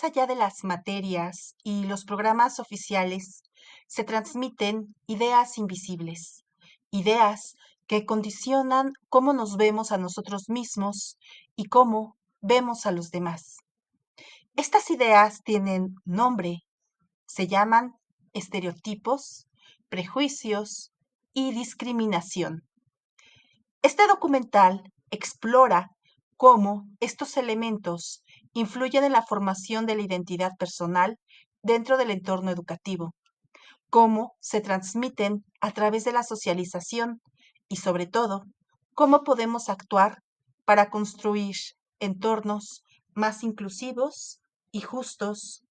allá de las materias y los programas oficiales, se transmiten ideas invisibles, ideas que condicionan cómo nos vemos a nosotros mismos y cómo vemos a los demás. Estas ideas tienen nombre, se llaman estereotipos, prejuicios y discriminación. Este documental explora cómo estos elementos influyen en la formación de la identidad personal dentro del entorno educativo, cómo se transmiten a través de la socialización y, sobre todo, cómo podemos actuar para construir entornos más inclusivos y justos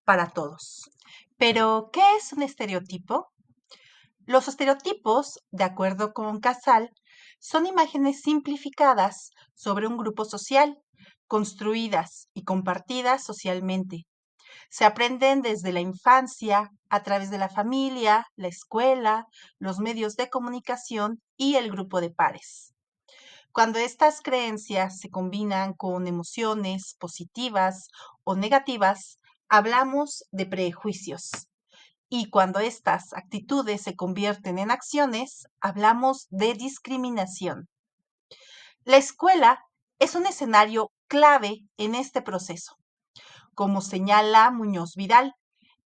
para todos. Pero, ¿qué es un estereotipo? Los estereotipos, de acuerdo con Casal, son imágenes simplificadas sobre un grupo social, construidas y compartidas socialmente. Se aprenden desde la infancia, a través de la familia, la escuela, los medios de comunicación y el grupo de pares. Cuando estas creencias se combinan con emociones positivas o negativas, hablamos de prejuicios. Y cuando estas actitudes se convierten en acciones, hablamos de discriminación. La escuela es un escenario clave en este proceso. Como señala Muñoz Vidal,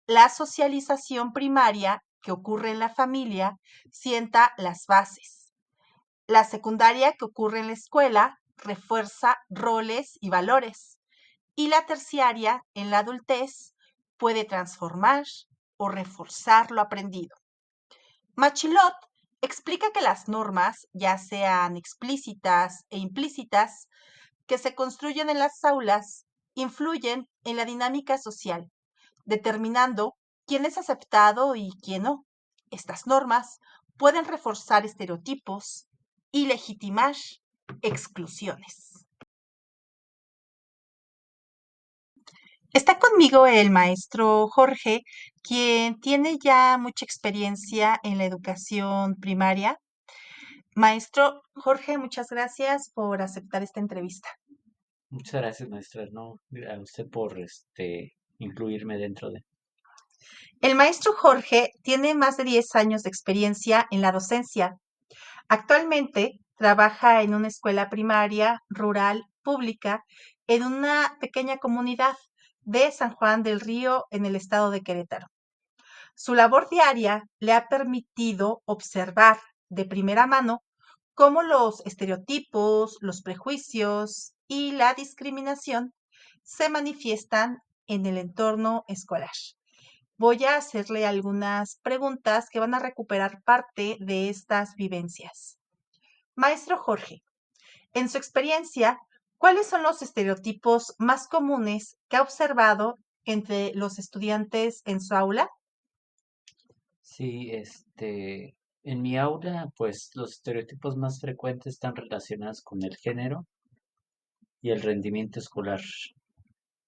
la socialización primaria que ocurre en la familia sienta las bases. La secundaria que ocurre en la escuela refuerza roles y valores. Y la terciaria, en la adultez, puede transformar o reforzar lo aprendido. Machilot explica que las normas, ya sean explícitas e implícitas, que se construyen en las aulas, influyen en la dinámica social, determinando quién es aceptado y quién no. Estas normas pueden reforzar estereotipos y legitimar exclusiones. Está conmigo el maestro Jorge, quien tiene ya mucha experiencia en la educación primaria. Maestro Jorge, muchas gracias por aceptar esta entrevista. Muchas gracias, maestra. No, a usted por incluirme dentro de. El maestro Jorge tiene más de 10 años de experiencia en la docencia. Actualmente trabaja en una escuela primaria rural pública en una pequeña comunidad de San Juan del Río en el estado de Querétaro. Su labor diaria le ha permitido observar de primera mano cómo los estereotipos, los prejuicios y la discriminación se manifiestan en el entorno escolar. Voy a hacerle algunas preguntas que van a recuperar parte de estas vivencias. Maestro Jorge, en su experiencia, ¿cuáles son los estereotipos más comunes que ha observado entre los estudiantes en su aula? Sí, en mi aula, pues los estereotipos más frecuentes están relacionados con el género y el rendimiento escolar.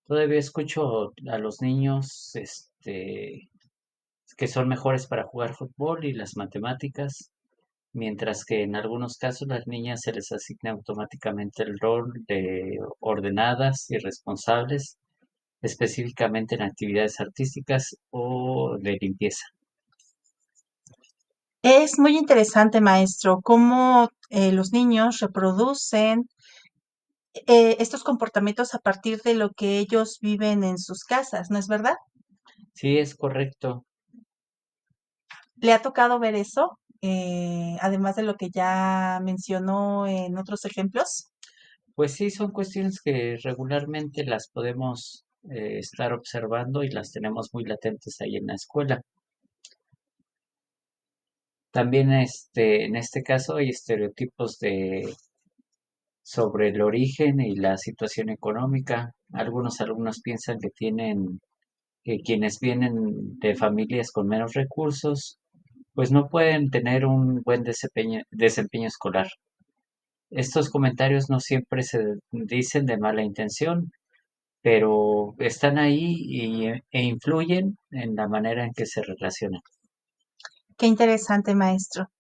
Todavía escucho a los niños, que son mejores para jugar fútbol y las matemáticas, mientras que en algunos casos las niñas se les asigna automáticamente el rol de ordenadas y responsables, específicamente en actividades artísticas o de limpieza. Es muy interesante, maestro, cómo los niños reproducen estos comportamientos a partir de lo que ellos viven en sus casas, ¿no es verdad? Sí, es correcto. ¿Le ha tocado ver eso? Además de lo que ya mencionó en otros ejemplos. Pues sí, son cuestiones que regularmente las podemos estar observando y las tenemos muy latentes ahí en la escuela. También en este caso hay estereotipos sobre el origen y la situación económica. Algunos alumnos piensan que quienes vienen de familias con menos recursos, pues no pueden tener un buen desempeño escolar. Estos comentarios no siempre se dicen de mala intención, pero están ahí e influyen en la manera en que se relacionan. Qué interesante, maestro.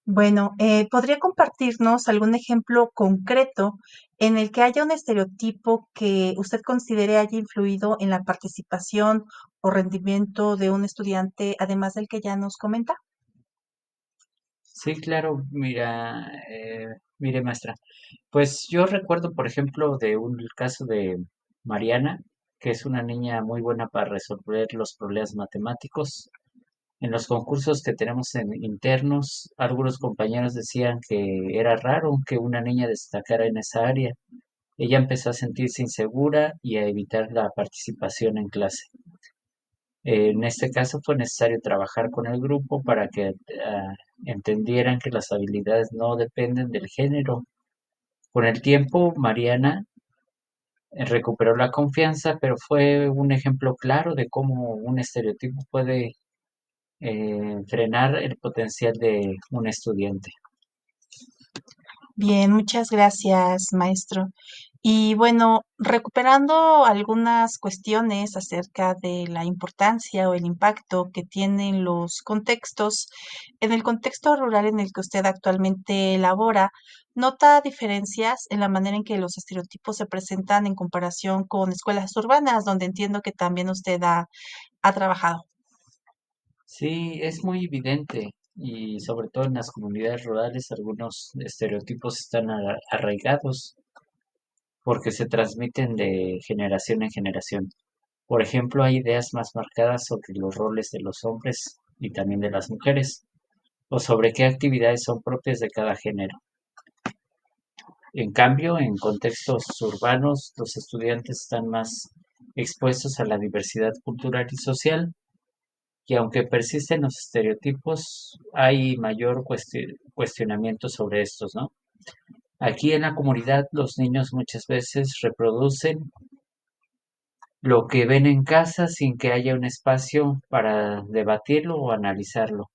Bueno, ¿podría compartirnos algún ejemplo concreto en el que haya un estereotipo que usted considere haya influido en la participación o rendimiento de un estudiante, además del que ya nos comenta? Sí, claro, mire maestra, pues yo recuerdo, por ejemplo, de un caso de Mariana, que es una niña muy buena para resolver los problemas matemáticos. En los concursos que tenemos internos, algunos compañeros decían que era raro que una niña destacara en esa área. Ella empezó a sentirse insegura y a evitar la participación en clase. En este caso fue necesario trabajar con el grupo para que entendieran que las habilidades no dependen del género. Con el tiempo, Mariana recuperó la confianza, pero fue un ejemplo claro de cómo un estereotipo puede frenar el potencial de un estudiante. Bien, muchas gracias, maestro. Y bueno, recuperando algunas cuestiones acerca de la importancia o el impacto que tienen los contextos, en el contexto rural en el que usted actualmente labora, ¿nota diferencias en la manera en que los estereotipos se presentan en comparación con escuelas urbanas, donde entiendo que también usted ha trabajado? Sí, es muy evidente y sobre todo en las comunidades rurales algunos estereotipos están arraigados porque se transmiten de generación en generación. Por ejemplo, hay ideas más marcadas sobre los roles de los hombres y también de las mujeres, o sobre qué actividades son propias de cada género. En cambio, en contextos urbanos, los estudiantes están más expuestos a la diversidad cultural y social, y aunque persisten los estereotipos, hay mayor cuestionamiento sobre estos, ¿no? Aquí en la comunidad los niños muchas veces reproducen lo que ven en casa sin que haya un espacio para debatirlo o analizarlo.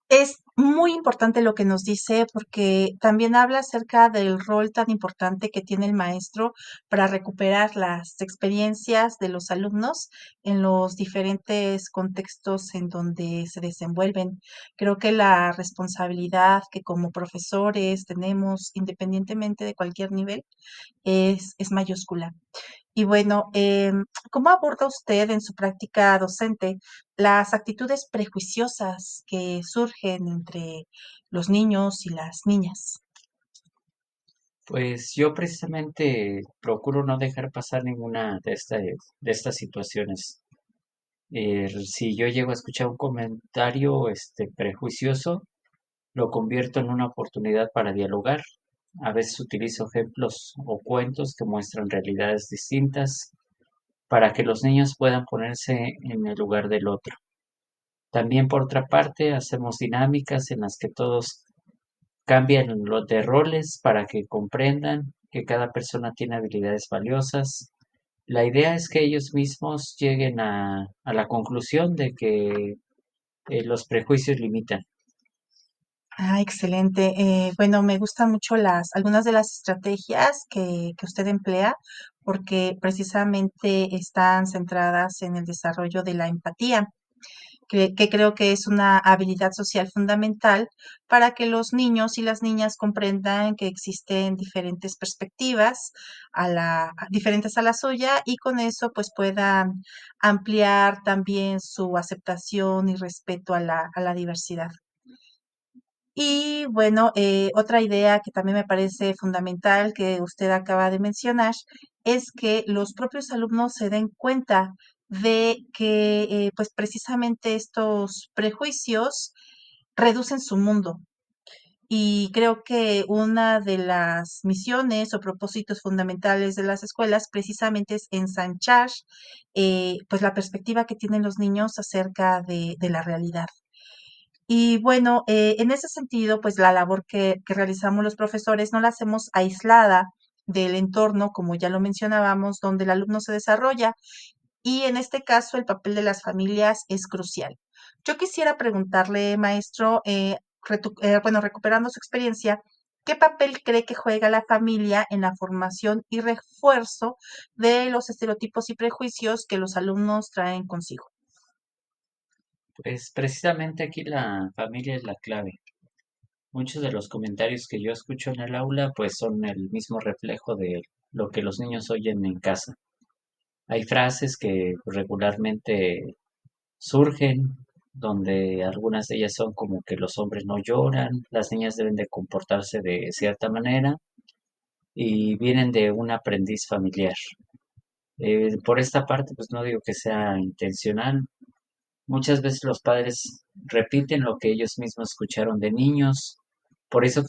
Es muy importante lo que nos dice porque también habla acerca del rol tan importante que tiene el maestro para recuperar las experiencias de los alumnos en los diferentes contextos en donde se desenvuelven. Creo que la responsabilidad que como profesores tenemos, independientemente de cualquier nivel, es mayúscula. Y bueno, ¿cómo aborda usted en su práctica docente las actitudes prejuiciosas que surgen entre los niños y las niñas? Pues yo precisamente procuro no dejar pasar ninguna de estas situaciones. Si yo llego a escuchar un comentario prejuicioso, lo convierto en una oportunidad para dialogar. A veces utilizo ejemplos o cuentos que muestran realidades distintas para que los niños puedan ponerse en el lugar del otro. También, por otra parte, hacemos dinámicas en las que todos cambian los de roles para que comprendan que cada persona tiene habilidades valiosas. La idea es que ellos mismos lleguen a la conclusión de que los prejuicios limitan. Ah, excelente. Bueno, me gustan mucho algunas de las estrategias que usted emplea porque precisamente están centradas en el desarrollo de la empatía. Que creo que es una habilidad social fundamental para que los niños y las niñas comprendan que existen diferentes perspectivas diferentes a la suya y con eso pues puedan ampliar también su aceptación y respeto a la diversidad. Y bueno, otra idea que también me parece fundamental que usted acaba de mencionar es que los propios alumnos se den cuenta de que pues precisamente estos prejuicios reducen su mundo. Y creo que una de las misiones o propósitos fundamentales de las escuelas precisamente es ensanchar pues la perspectiva que tienen los niños acerca de la realidad. Y bueno, en ese sentido, pues la labor que realizamos los profesores no la hacemos aislada del entorno, como ya lo mencionábamos, donde el alumno se desarrolla. Y en este caso, el papel de las familias es crucial. Yo quisiera preguntarle, maestro, bueno, recuperando su experiencia, ¿qué papel cree que juega la familia en la formación y refuerzo de los estereotipos y prejuicios que los alumnos traen consigo? Pues precisamente aquí la familia es la clave. Muchos de los comentarios que yo escucho en el aula pues son el mismo reflejo de lo que los niños oyen en casa. Hay frases que regularmente surgen, donde algunas de ellas son como que los hombres no lloran, las niñas deben de comportarse de cierta manera y vienen de un aprendiz familiar. Por esta parte, pues no digo que sea intencional. Muchas veces los padres repiten lo que ellos mismos escucharon de niños. Por eso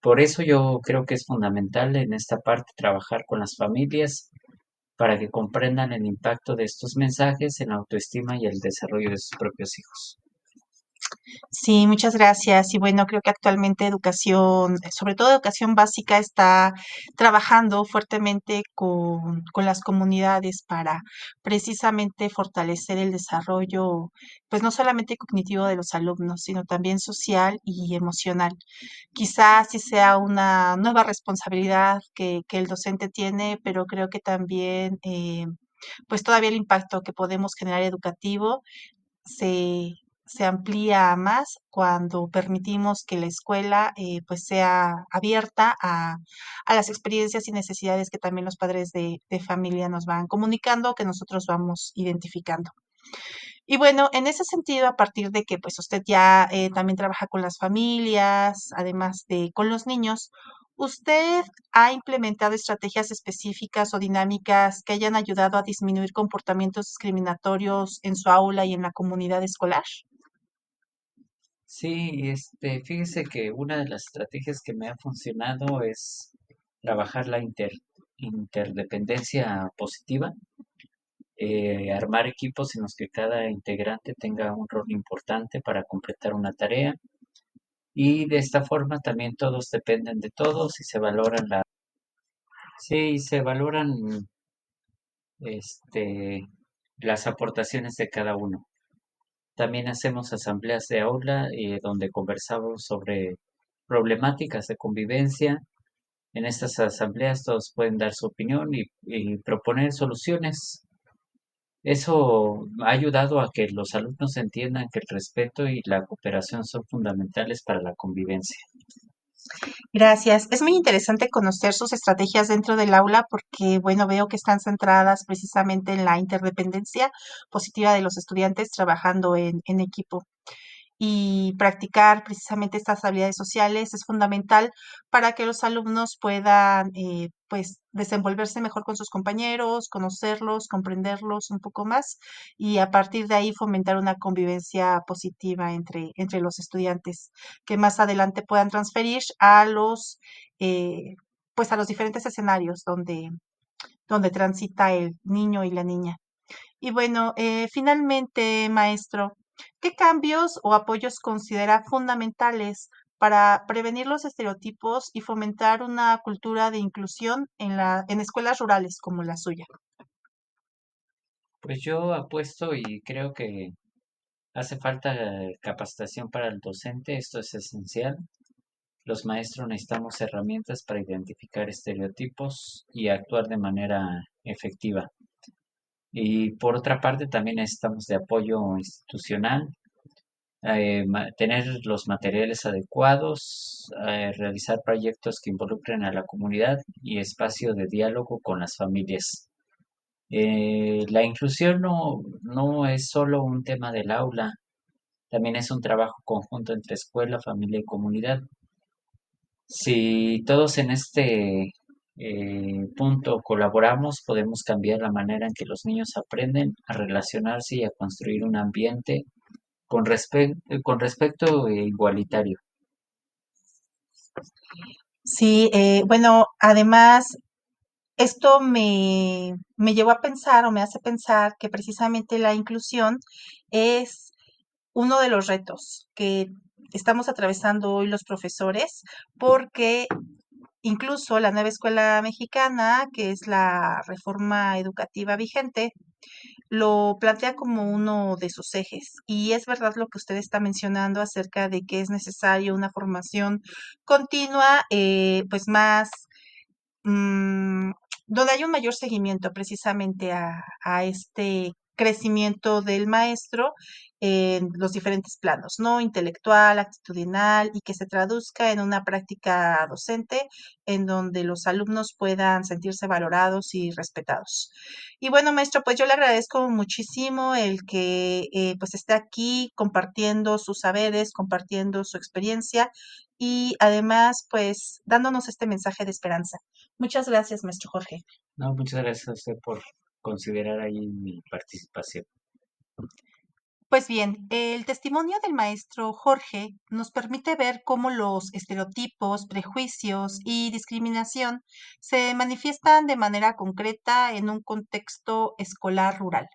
por eso yo creo que es fundamental en esta parte trabajar con las familias para que comprendan el impacto de estos mensajes en la autoestima y el desarrollo de sus propios hijos. Sí, muchas gracias. Y bueno, creo que actualmente educación, sobre todo educación básica, está trabajando fuertemente con las comunidades para precisamente fortalecer el desarrollo, pues no solamente cognitivo de los alumnos, sino también social y emocional. Quizás sí sea una nueva responsabilidad que el docente tiene, pero creo que también, pues todavía el impacto que podemos generar educativo se, se amplía a más cuando permitimos que la escuela pues sea abierta a las experiencias y necesidades que también los padres de familia nos van comunicando, que nosotros vamos identificando. Y bueno, en ese sentido, a partir de que pues usted ya también trabaja con las familias, además de con los niños, ¿usted ha implementado estrategias específicas o dinámicas que hayan ayudado a disminuir comportamientos discriminatorios en su aula y en la comunidad escolar? Sí, fíjese que una de las estrategias que me ha funcionado es trabajar la interdependencia positiva, armar equipos en los que cada integrante tenga un rol importante para completar una tarea y de esta forma también todos dependen de todos y sí, se valoran este, las aportaciones de cada uno. También hacemos asambleas de aula donde conversamos sobre problemáticas de convivencia. En estas asambleas todos pueden dar su opinión y proponer soluciones. Eso ha ayudado a que los alumnos entiendan que el respeto y la cooperación son fundamentales para la convivencia. Gracias. Es muy interesante conocer sus estrategias dentro del aula porque, bueno, veo que están centradas precisamente en la interdependencia positiva de los estudiantes trabajando en equipo. Y practicar precisamente estas habilidades sociales es fundamental para que los alumnos puedan, pues, desenvolverse mejor con sus compañeros, conocerlos, comprenderlos un poco más y a partir de ahí fomentar una convivencia positiva entre los estudiantes que más adelante puedan transferir a eh, pues, a los diferentes escenarios donde transita el niño y la niña. Y bueno, finalmente, maestro, ¿qué cambios o apoyos considera fundamentales para prevenir los estereotipos y fomentar una cultura de inclusión en escuelas rurales como la suya? Pues yo apuesto y creo que hace falta capacitación para el docente, esto es esencial. Los maestros necesitamos herramientas para identificar estereotipos y actuar de manera efectiva. Y por otra parte, también necesitamos de apoyo institucional, tener los materiales adecuados, realizar proyectos que involucren a la comunidad y espacio de diálogo con las familias. La inclusión no es solo un tema del aula, también es un trabajo conjunto entre escuela, familia y comunidad. Si todos en este punto colaboramos, podemos cambiar la manera en que los niños aprenden a relacionarse y a construir un ambiente con respecto igualitario. Sí, bueno, además, esto me llevó a pensar o me hace pensar que precisamente la inclusión es uno de los retos que estamos atravesando hoy los profesores, porque incluso la nueva escuela mexicana, que es la reforma educativa vigente, lo plantea como uno de sus ejes. Y es verdad lo que usted está mencionando acerca de que es necesario una formación continua, pues más, mm, donde hay un mayor seguimiento precisamente a este crecimiento del maestro en los diferentes planos, ¿no? Intelectual, actitudinal y que se traduzca en una práctica docente en donde los alumnos puedan sentirse valorados y respetados. Y bueno, maestro, pues yo le agradezco muchísimo el que pues esté aquí compartiendo sus saberes, compartiendo su experiencia y además pues dándonos este mensaje de esperanza. Muchas gracias, maestro Jorge. No, muchas gracias a usted por considerar ahí mi participación. Pues bien, el testimonio del maestro Jorge nos permite ver cómo los estereotipos, prejuicios y discriminación se manifiestan de manera concreta en un contexto escolar rural.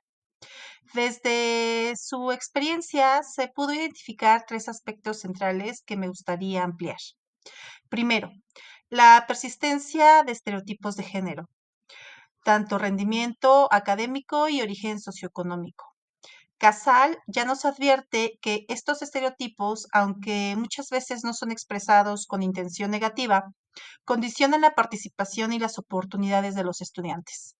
Desde su experiencia se pudo identificar tres aspectos centrales que me gustaría ampliar. Primero, la persistencia de estereotipos de género, tanto rendimiento académico y origen socioeconómico. Casal ya nos advierte que estos estereotipos, aunque muchas veces no son expresados con intención negativa, condicionan la participación y las oportunidades de los estudiantes.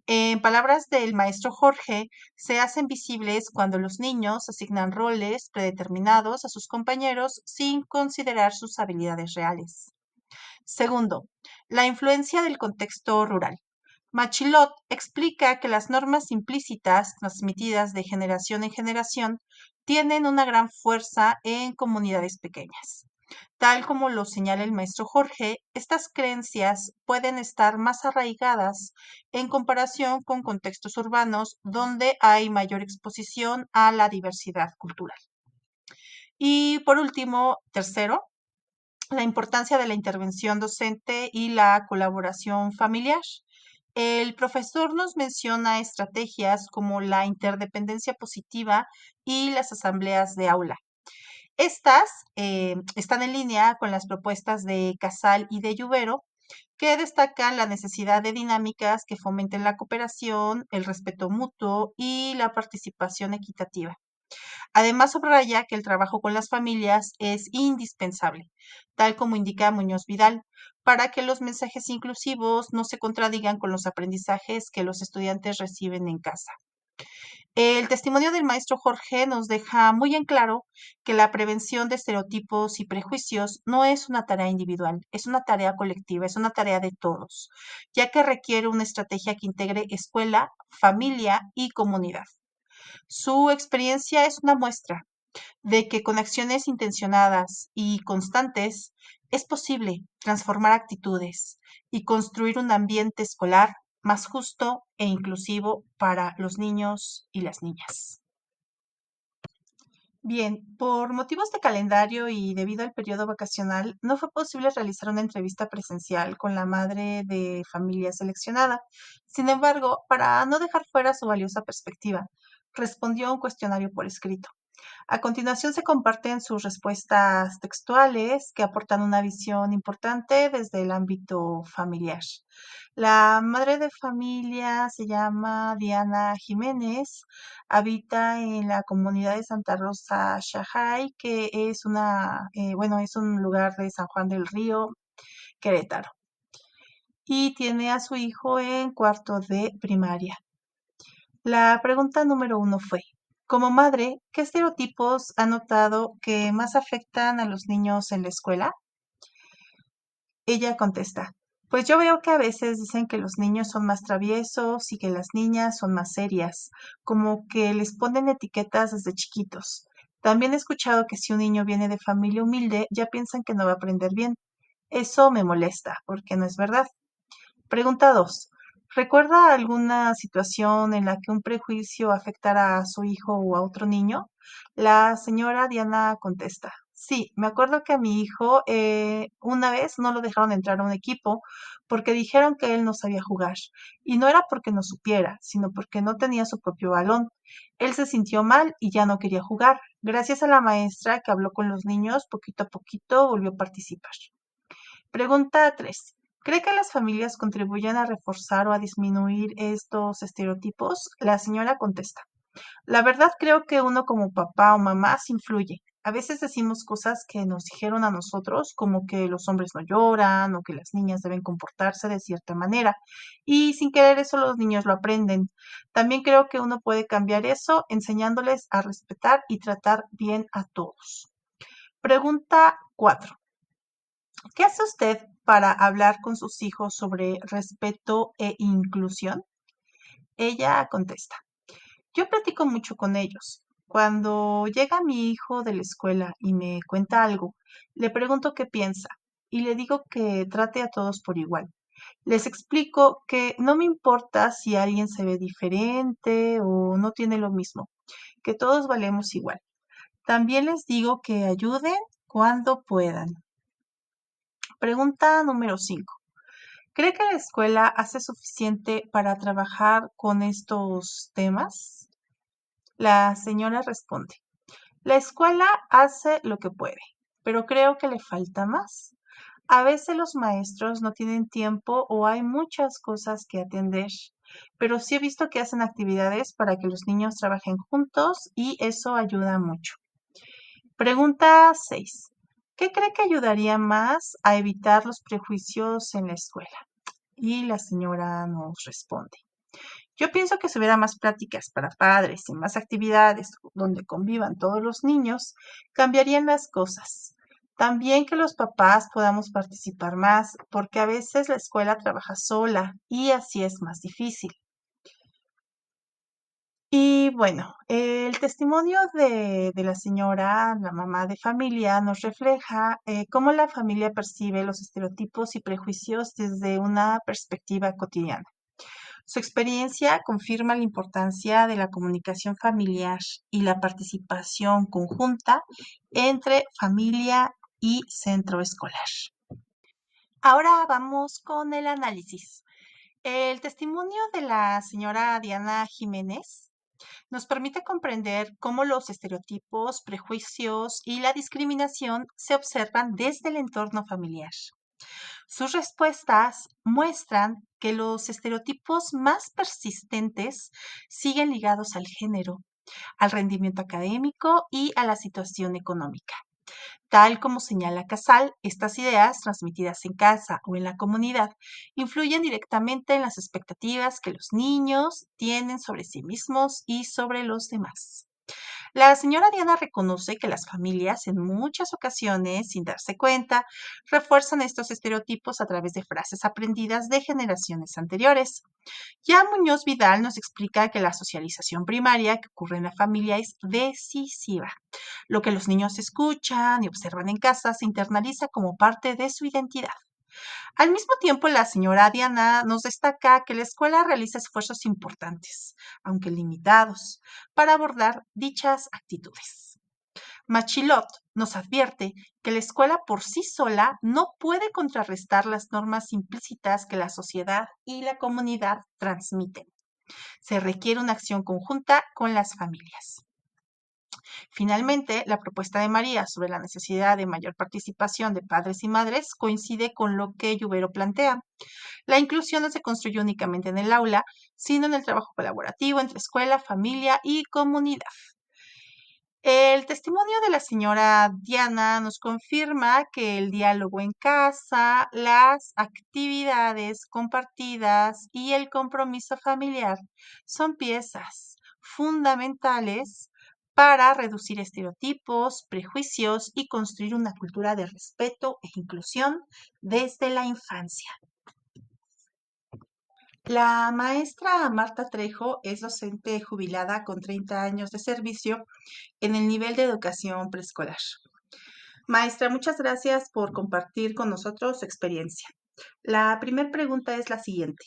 En palabras del maestro Jorge, se hacen visibles cuando los niños asignan roles predeterminados a sus compañeros sin considerar sus habilidades reales. Segundo, la influencia del contexto rural. Machilot explica que las normas implícitas transmitidas de generación en generación tienen una gran fuerza en comunidades pequeñas. Tal como lo señala el maestro Jorge, estas creencias pueden estar más arraigadas en comparación con contextos urbanos donde hay mayor exposición a la diversidad cultural. Y por último, tercero, la importancia de la intervención docente y la colaboración familiar. El profesor nos menciona estrategias como la interdependencia positiva y las asambleas de aula. Estas están en línea con las propuestas de Casal y de Lluvero, que destacan la necesidad de dinámicas que fomenten la cooperación, el respeto mutuo y la participación equitativa. Además, subraya que el trabajo con las familias es indispensable, tal como indica Muñoz Vidal, para que los mensajes inclusivos no se contradigan con los aprendizajes que los estudiantes reciben en casa. El testimonio del maestro Jorge nos deja muy en claro que la prevención de estereotipos y prejuicios no es una tarea individual, es una tarea colectiva, es una tarea de todos, ya que requiere una estrategia que integre escuela, familia y comunidad. Su experiencia es una muestra de que con acciones intencionadas y constantes es posible transformar actitudes y construir un ambiente escolar más justo e inclusivo para los niños y las niñas. Bien, por motivos de calendario y debido al periodo vacacional, no fue posible realizar una entrevista presencial con la madre de familia seleccionada. Sin embargo, para no dejar fuera su valiosa perspectiva, respondió a un cuestionario por escrito. A continuación se comparten sus respuestas textuales que aportan una visión importante desde el ámbito familiar. La madre de familia se llama Diana Jiménez, habita en la comunidad de Santa Rosa, Xajay, que es bueno, es un lugar de San Juan del Río, Querétaro, y tiene a su hijo en cuarto de primaria. La pregunta número 1 fue, como madre, ¿qué estereotipos ha notado que más afectan a los niños en la escuela? Ella contesta, pues yo veo que a veces dicen que los niños son más traviesos y que las niñas son más serias, como que les ponen etiquetas desde chiquitos. También he escuchado que si un niño viene de familia humilde, ya piensan que no va a aprender bien. Eso me molesta, porque no es verdad. Pregunta 2. ¿Recuerda alguna situación en la que un prejuicio afectara a su hijo o a otro niño? La señora Diana contesta. Sí, me acuerdo que a mi hijo una vez no lo dejaron entrar a un equipo porque dijeron que él no sabía jugar. Y no era porque no supiera, sino porque no tenía su propio balón. Él se sintió mal y ya no quería jugar. Gracias a la maestra que habló con los niños, poquito a poquito volvió a participar. Pregunta 3. ¿Cree que las familias contribuyen a reforzar o a disminuir estos estereotipos? La señora contesta. La verdad creo que uno como papá o mamá sí influye. A veces decimos cosas que nos dijeron a nosotros, como que los hombres no lloran o que las niñas deben comportarse de cierta manera. Y sin querer eso los niños lo aprenden. También creo que uno puede cambiar eso enseñándoles a respetar y tratar bien a todos. Pregunta 4. ¿Qué hace usted para hablar con sus hijos sobre respeto e inclusión? Ella contesta. Yo platico mucho con ellos. Cuando llega mi hijo de la escuela y me cuenta algo, le pregunto qué piensa y le digo que trate a todos por igual. Les explico que no me importa si alguien se ve diferente o no tiene lo mismo, que todos valemos igual. También les digo que ayuden cuando puedan. Pregunta número 5. ¿Cree que la escuela hace suficiente para trabajar con estos temas? La señora responde. La escuela hace lo que puede, pero creo que le falta más. A veces los maestros no tienen tiempo o hay muchas cosas que atender, pero sí he visto que hacen actividades para que los niños trabajen juntos y eso ayuda mucho. Pregunta 6. ¿Qué cree que ayudaría más a evitar los prejuicios en la escuela? Y la señora nos responde. Yo pienso que si hubiera más pláticas para padres y más actividades donde convivan todos los niños, cambiarían las cosas. También que los papás podamos participar más, porque a veces la escuela trabaja sola y así es más difícil. Y bueno, el testimonio de la señora, la mamá de familia, nos refleja cómo la familia percibe los estereotipos y prejuicios desde una perspectiva cotidiana. Su experiencia confirma la importancia de la comunicación familiar y la participación conjunta entre familia y centro escolar. Ahora vamos con el análisis. El testimonio de la señora Diana Jiménez nos permite comprender cómo los estereotipos, prejuicios y la discriminación se observan desde el entorno familiar. Sus respuestas muestran que los estereotipos más persistentes siguen ligados al género, al rendimiento académico y a la situación económica. Tal como señala Casal, estas ideas, transmitidas en casa o en la comunidad, influyen directamente en las expectativas que los niños tienen sobre sí mismos y sobre los demás. La señora Diana reconoce que las familias en muchas ocasiones, sin darse cuenta, refuerzan estos estereotipos a través de frases aprendidas de generaciones anteriores. Ya Muñoz Vidal nos explica que la socialización primaria que ocurre en la familia es decisiva. Lo que los niños escuchan y observan en casa se internaliza como parte de su identidad. Al mismo tiempo, la señora Diana nos destaca que la escuela realiza esfuerzos importantes, aunque limitados, para abordar dichas actitudes. Machilot nos advierte que la escuela por sí sola no puede contrarrestar las normas implícitas que la sociedad y la comunidad transmiten. Se requiere una acción conjunta con las familias. Finalmente, la propuesta de María sobre la necesidad de mayor participación de padres y madres coincide con lo que Lluvero plantea. La inclusión no se construye únicamente en el aula, sino en el trabajo colaborativo entre escuela, familia y comunidad. El testimonio de la señora Diana nos confirma que el diálogo en casa, las actividades compartidas y el compromiso familiar son piezas fundamentales para reducir estereotipos, prejuicios y construir una cultura de respeto e inclusión desde la infancia. La maestra Marta Trejo es docente jubilada con 30 años de servicio en el nivel de educación preescolar. Maestra, muchas gracias por compartir con nosotros su experiencia. La primera pregunta es la siguiente.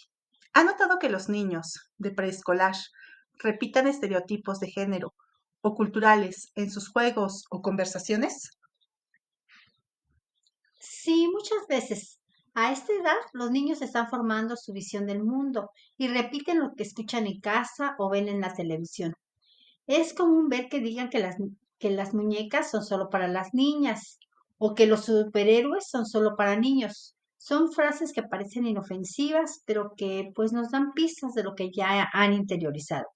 ¿Ha notado que los niños de preescolar repitan estereotipos de género o culturales en sus juegos o conversaciones? Sí, muchas veces. A esta edad, los niños están formando su visión del mundo y repiten lo que escuchan en casa o ven en la televisión. Es común ver que digan que las muñecas son solo para las niñas o que los superhéroes son solo para niños. Son frases que parecen inofensivas, pero que pues nos dan pistas de lo que ya han interiorizado.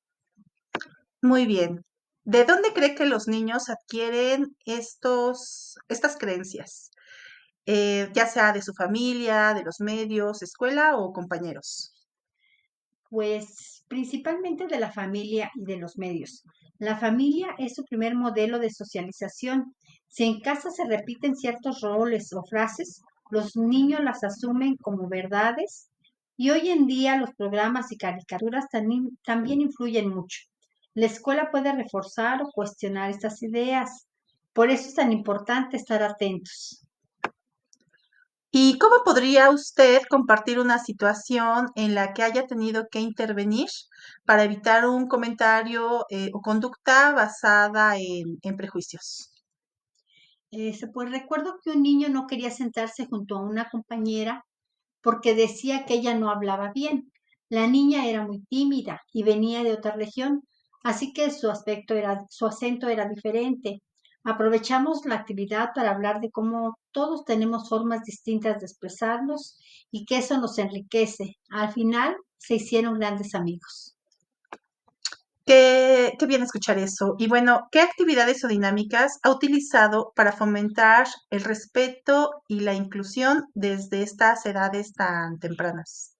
Muy bien. ¿De dónde cree que los niños adquieren estas creencias? Ya sea de su familia, de los medios, escuela o compañeros. Pues principalmente de la familia y de los medios. La familia es su primer modelo de socialización. Si en casa se repiten ciertos roles o frases, los niños las asumen como verdades y hoy en día los programas y caricaturas también influyen mucho. La escuela puede reforzar o cuestionar estas ideas. Por eso es tan importante estar atentos. ¿Y cómo podría usted compartir una situación en la que haya tenido que intervenir para evitar un comentario o conducta basada en prejuicios? Pues recuerdo que un niño no quería sentarse junto a una compañera porque decía que ella no hablaba bien. La niña era muy tímida y venía de otra región, así que su acento era diferente. Aprovechamos la actividad para hablar de cómo todos tenemos formas distintas de expresarnos y que eso nos enriquece. Al final se hicieron grandes amigos. Qué bien escuchar eso. Y bueno, ¿qué actividades o dinámicas ha utilizado para fomentar el respeto y la inclusión desde estas edades tan tempranas?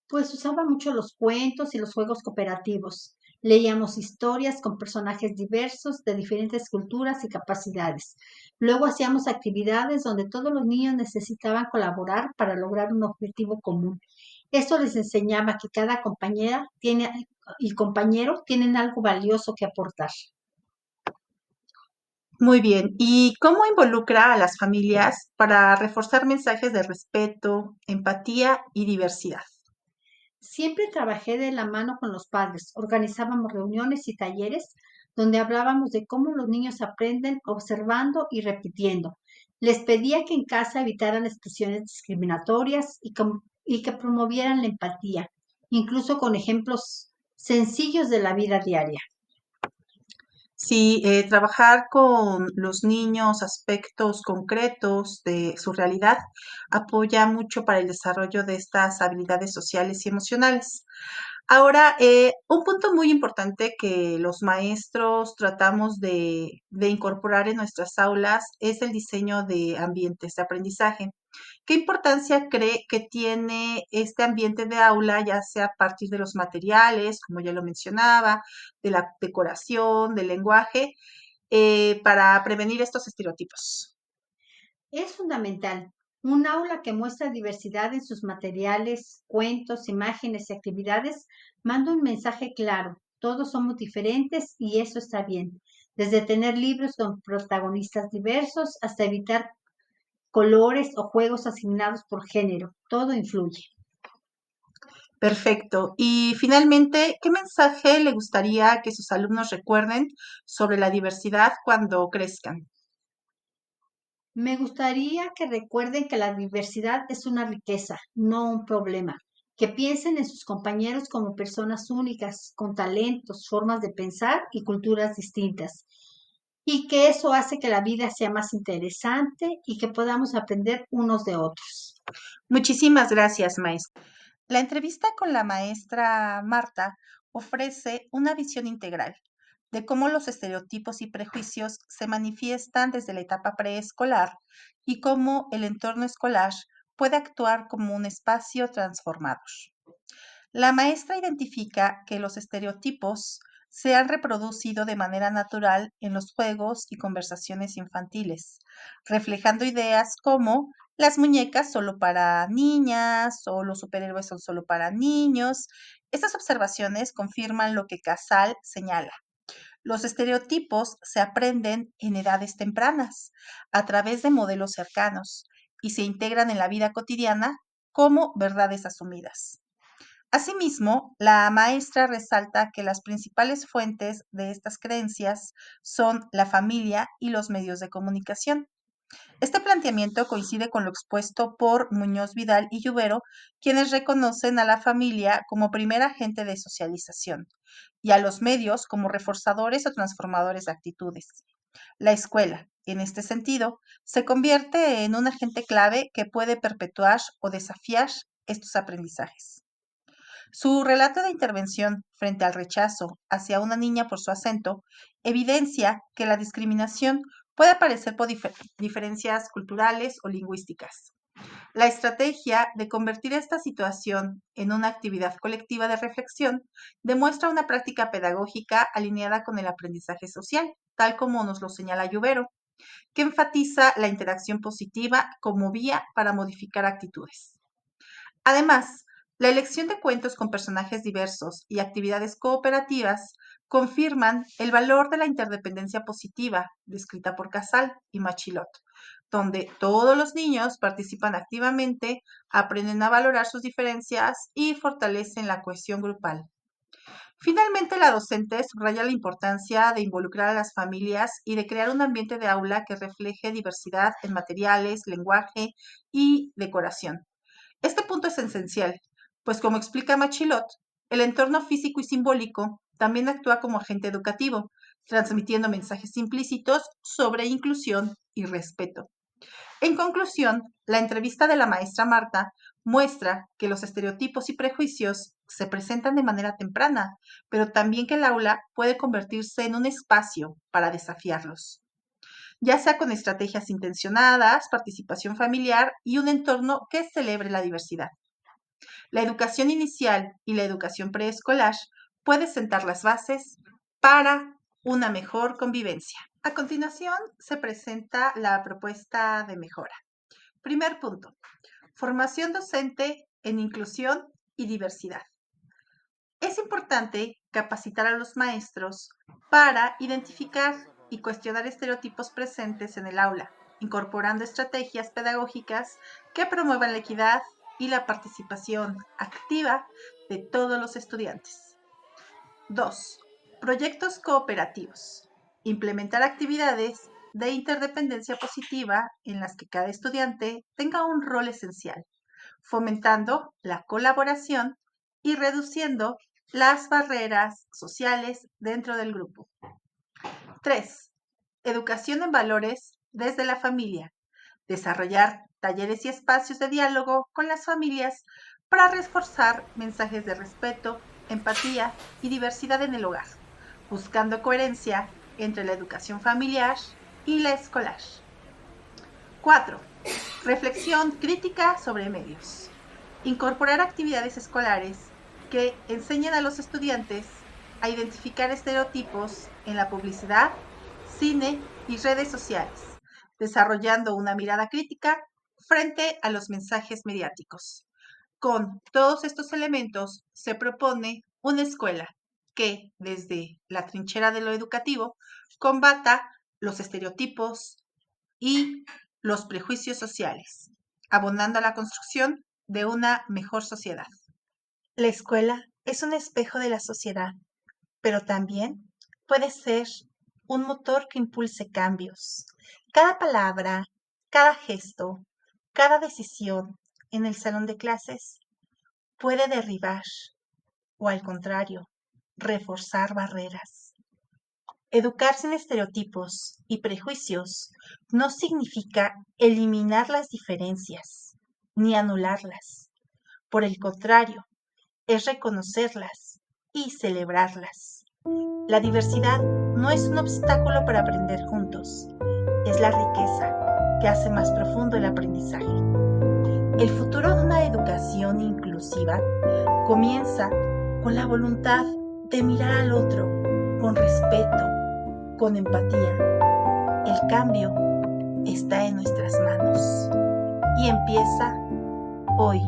Pues usaba mucho los cuentos y los juegos cooperativos. Leíamos historias con personajes diversos de diferentes culturas y capacidades. Luego hacíamos actividades donde todos los niños necesitaban colaborar para lograr un objetivo común. Esto les enseñaba que cada compañera tiene y compañero tienen algo valioso que aportar. Muy bien. ¿Y cómo involucra a las familias para reforzar mensajes de respeto, empatía y diversidad? Siempre trabajé de la mano con los padres. Organizábamos reuniones y talleres donde hablábamos de cómo los niños aprenden observando y repitiendo. Les pedía que en casa evitaran expresiones discriminatorias y que promovieran la empatía, incluso con ejemplos sencillos de la vida diaria. Sí, trabajar con los niños aspectos concretos de su realidad apoya mucho para el desarrollo de estas habilidades sociales y emocionales. Ahora, un punto muy importante que los maestros tratamos de incorporar en nuestras aulas es el diseño de ambientes de aprendizaje. ¿Qué importancia cree que tiene este ambiente de aula, ya sea a partir de los materiales, como ya lo mencionaba, de la decoración, del lenguaje, para prevenir estos estereotipos? Es fundamental. Un aula que muestra diversidad en sus materiales, cuentos, imágenes y actividades manda un mensaje claro. Todos somos diferentes y eso está bien. Desde tener libros con protagonistas diversos hasta evitar colores o juegos asignados por género. Todo influye. Perfecto. Y finalmente, ¿qué mensaje le gustaría que sus alumnos recuerden sobre la diversidad cuando crezcan? Me gustaría que recuerden que la diversidad es una riqueza, no un problema. Que piensen en sus compañeros como personas únicas, con talentos, formas de pensar y culturas distintas. Y que eso hace que la vida sea más interesante y que podamos aprender unos de otros. Muchísimas gracias, maestra. La entrevista con la maestra Marta ofrece una visión integral de cómo los estereotipos y prejuicios se manifiestan desde la etapa preescolar y cómo el entorno escolar puede actuar como un espacio transformador. La maestra identifica que los estereotipos se han reproducido de manera natural en los juegos y conversaciones infantiles, reflejando ideas como las muñecas solo para niñas o los superhéroes son solo para niños. Estas observaciones confirman lo que Casal señala. Los estereotipos se aprenden en edades tempranas, a través de modelos cercanos, y se integran en la vida cotidiana como verdades asumidas. Asimismo, la maestra resalta que las principales fuentes de estas creencias son la familia y los medios de comunicación. Este planteamiento coincide con lo expuesto por Muñoz Vidal y Lluvero, quienes reconocen a la familia como primer agente de socialización y a los medios como reforzadores o transformadores de actitudes. La escuela, en este sentido, se convierte en un agente clave que puede perpetuar o desafiar estos aprendizajes. Su relato de intervención frente al rechazo hacia una niña por su acento evidencia que la discriminación puede aparecer por diferencias culturales o lingüísticas. La estrategia de convertir esta situación en una actividad colectiva de reflexión demuestra una práctica pedagógica alineada con el aprendizaje social, tal como nos lo señala Lluvero, que enfatiza la interacción positiva como vía para modificar actitudes. Además, la elección de cuentos con personajes diversos y actividades cooperativas confirman el valor de la interdependencia positiva descrita por Casal y Machilot, donde todos los niños participan activamente, aprenden a valorar sus diferencias y fortalecen la cohesión grupal. Finalmente, la docente subraya la importancia de involucrar a las familias y de crear un ambiente de aula que refleje diversidad en materiales, lenguaje y decoración. Este punto es esencial, pues como explica Machilot, el entorno físico y simbólico también actúa como agente educativo, transmitiendo mensajes implícitos sobre inclusión y respeto. En conclusión, la entrevista de la maestra Marta muestra que los estereotipos y prejuicios se presentan de manera temprana, pero también que el aula puede convertirse en un espacio para desafiarlos, ya sea con estrategias intencionadas, participación familiar y un entorno que celebre la diversidad. La educación inicial y la educación preescolar puede sentar las bases para una mejor convivencia. A continuación se presenta la propuesta de mejora. Primer punto, formación docente en inclusión y diversidad. Es importante capacitar a los maestros para identificar y cuestionar estereotipos presentes en el aula, incorporando estrategias pedagógicas que promuevan la equidad y la participación activa de todos los estudiantes. 2. Proyectos cooperativos. Implementar actividades de interdependencia positiva en las que cada estudiante tenga un rol esencial, fomentando la colaboración y reduciendo las barreras sociales dentro del grupo. 3. Educación en valores desde la familia. Desarrollar talleres y espacios de diálogo con las familias para reforzar mensajes de respeto, empatía y diversidad en el hogar, buscando coherencia entre la educación familiar y la escolar. 4. Reflexión crítica sobre medios. Incorporar actividades escolares que enseñen a los estudiantes a identificar estereotipos en la publicidad, cine y redes sociales, desarrollando una mirada crítica frente a los mensajes mediáticos. Con todos estos elementos se propone una escuela que, desde la trinchera de lo educativo, combata los estereotipos y los prejuicios sociales, abonando a la construcción de una mejor sociedad. La escuela es un espejo de la sociedad, pero también puede ser un motor que impulse cambios. Cada palabra, cada gesto, cada decisión en el salón de clases puede derribar o, al contrario, reforzar barreras. Educar sin estereotipos y prejuicios no significa eliminar las diferencias ni anularlas. Por el contrario, es reconocerlas y celebrarlas. La diversidad no es un obstáculo para aprender juntos, es la riqueza que hace más profundo el aprendizaje. El futuro de una educación inclusiva comienza con la voluntad de mirar al otro con respeto, con empatía. El cambio está en nuestras manos y empieza hoy.